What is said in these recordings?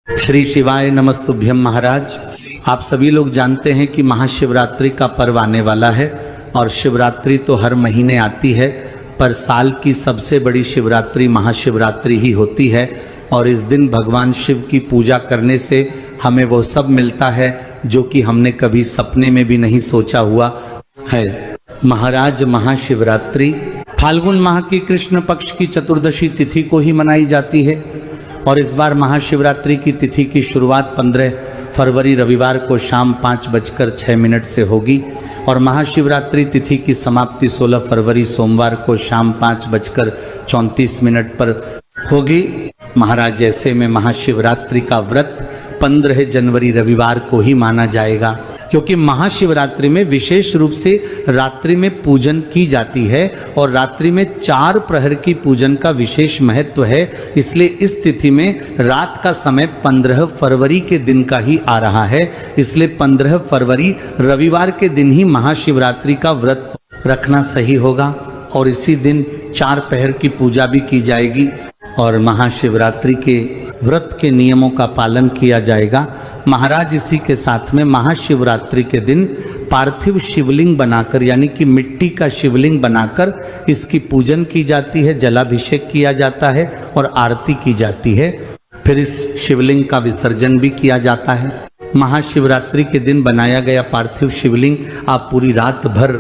श्री शिवाय नमस्तुभ्यम। महाराज, आप सभी लोग जानते हैं कि महाशिवरात्रि का पर्व आने वाला है और शिवरात्रि तो हर महीने आती है, पर साल की सबसे बड़ी शिवरात्रि महाशिवरात्रि ही होती है। और इस दिन भगवान शिव की पूजा करने से हमें वो सब मिलता है जो कि हमने कभी सपने में भी नहीं सोचा हुआ है। महाराज, महाशिवरात्रि फाल्गुन माह की कृष्ण पक्ष की चतुर्दशी तिथि को ही मनाई जाती है और इस बार महाशिवरात्रि की तिथि की शुरुआत 15 फरवरी रविवार को शाम 5:06 से होगी और महाशिवरात्रि तिथि की समाप्ति 16 फरवरी सोमवार को शाम 5:34 पर होगी। महाराज, ऐसे में महाशिवरात्रि का व्रत 15 जनवरी रविवार को ही माना जाएगा, क्योंकि महाशिवरात्रि में विशेष रूप से रात्रि में पूजन की जाती है और रात्रि में 4 प्रहर की पूजन का विशेष महत्व है। इसलिए इस तिथि में रात का समय 15 फरवरी के दिन का ही आ रहा है। इसलिए 15 फरवरी रविवार के दिन ही महाशिवरात्रि का व्रत रखना सही होगा और इसी दिन 4 प्रहर की पूजा भी की जाएगी और महाशिवरात्रि के व्रत के नियमों का पालन किया जाएगा। महाराज, इसी के साथ में महाशिवरात्रि के दिन पार्थिव शिवलिंग बनाकर, यानी कि मिट्टी का शिवलिंग बनाकर इसकी पूजन की जाती है, जलाभिषेक किया जाता है और आरती की जाती है। फिर इस शिवलिंग का विसर्जन भी किया जाता है। महाशिवरात्रि के दिन बनाया गया पार्थिव शिवलिंग आप पूरी रात भर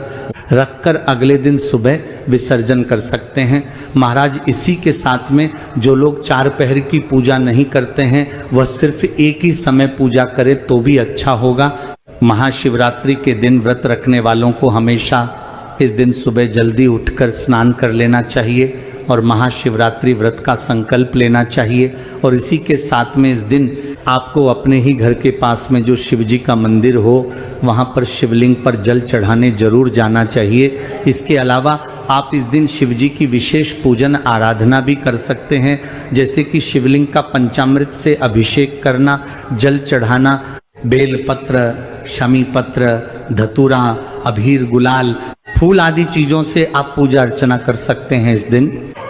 रखकर अगले दिन सुबह विसर्जन कर सकते हैं। महाराज, इसी के साथ में जो लोग 4 प्रहर की पूजा नहीं करते हैं वह सिर्फ एक ही समय पूजा करे तो भी अच्छा होगा। महाशिवरात्रि के दिन व्रत रखने वालों को हमेशा इस दिन सुबह जल्दी उठकर स्नान कर लेना चाहिए और महाशिवरात्रि व्रत का संकल्प लेना चाहिए। और इसी के साथ में इस दिन आपको अपने ही घर के पास में जो शिवजी का मंदिर हो वहाँ पर शिवलिंग पर जल चढ़ाने जरूर जाना चाहिए। इसके अलावा आप इस दिन शिवजी की विशेष पूजन आराधना भी कर सकते हैं, जैसे कि शिवलिंग का पंचामृत से अभिषेक करना, जल चढ़ाना, बेलपत्र, शमी पत्र, धतूरा, अबीर, गुलाल, फूल आदि चीजों से आप पूजा अर्चना कर सकते हैं।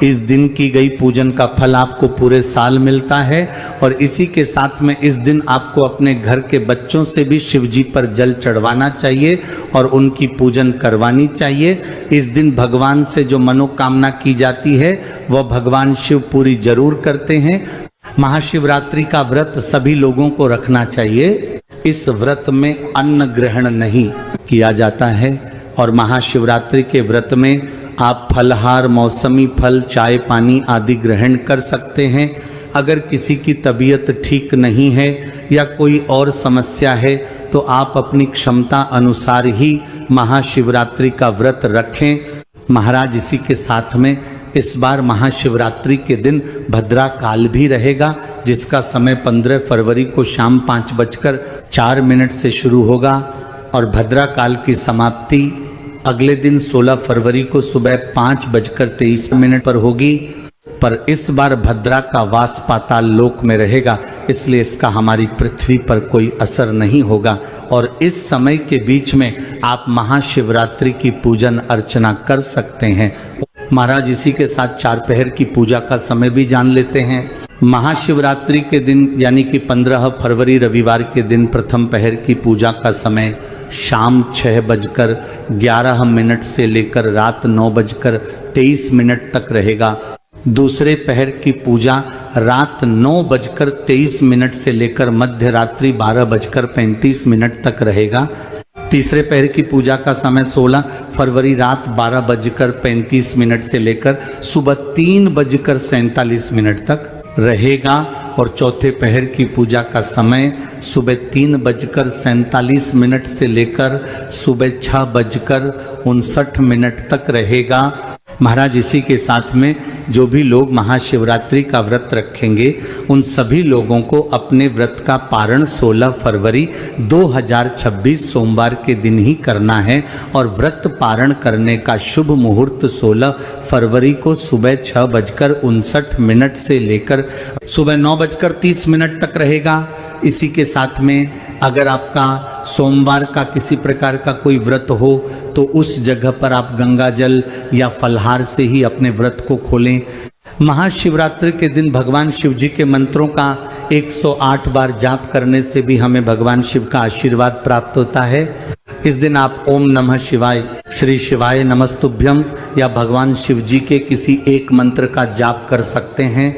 इस दिन की गई पूजन का फल आपको पूरे साल मिलता है और इसी के साथ में इस दिन आपको अपने घर के बच्चों से भी शिवजी पर जल चढ़वाना चाहिए और उनकी पूजन करवानी चाहिए। इस दिन भगवान से जो मनोकामना की जाती है वह भगवान शिव पूरी जरूर करते हैं। महाशिवरात्रि का व्रत सभी लोगों को रखना चाहिए। इस व्रत में अन्न ग्रहण नहीं किया जाता है और महाशिवरात्रि के व्रत में आप फलहार, मौसमी फल, चाय पानी आदि ग्रहण कर सकते हैं। अगर किसी की तबीयत ठीक नहीं है या कोई और समस्या है तो आप अपनी क्षमता अनुसार ही महाशिवरात्रि का व्रत रखें। महाराज, इसी के साथ में इस बार महाशिवरात्रि के दिन भद्रा काल भी रहेगा, जिसका समय 15 फरवरी को शाम 5:04 से शुरू होगा और भद्रा काल की समाप्ति अगले दिन 16 फरवरी को सुबह 5:23 पर होगी। पर इस बार भद्रा का वास पाताल लोक में रहेगा, इसलिए इसका हमारी पृथ्वी पर कोई असर नहीं होगा और इस समय के बीच में आप महाशिवरात्रि की पूजन अर्चना कर सकते हैं। महाराज, इसी के साथ 4 प्रहर की पूजा का समय भी जान लेते हैं। महाशिवरात्रि के दिन यानी कि 15 फरवरी रविवार के दिन प्रथम प्रहर की पूजा का समय शाम 6:11 से लेकर रात 9:23 तक रहेगा। दूसरे प्रहर की पूजा रात 9:23 से लेकर मध्य रात्रि 12:35 तक रहेगा। तीसरे प्रहर की पूजा का समय 16 फरवरी रात 12:35 से लेकर सुबह 3:47 तक रहेगा और चौथे प्रहर की पूजा का समय सुबह 3:47 से लेकर सुबह 6:59 तक रहेगा। महाराज, इसी के साथ में जो भी लोग महाशिवरात्रि का व्रत रखेंगे उन सभी लोगों को अपने व्रत का पारण 16 फरवरी 2026 सोमवार के दिन ही करना है और व्रत पारण करने का शुभ मुहूर्त 16 फरवरी को सुबह 6:59 से लेकर सुबह 9:30 तक रहेगा। इसी के साथ में अगर आपका सोमवार का किसी प्रकार का कोई व्रत हो तो उस जगह पर आप गंगा जल या फलहार से ही अपने व्रत को खोलें। महाशिवरात्रि के दिन भगवान शिव जी के मंत्रों का 108 बार जाप करने से भी हमें भगवान शिव का आशीर्वाद प्राप्त होता है। इस दिन आप ओम नमः शिवाय, श्री शिवाय नमस्तुभ्यम या भगवान शिव जी के किसी एक मंत्र का जाप कर सकते हैं।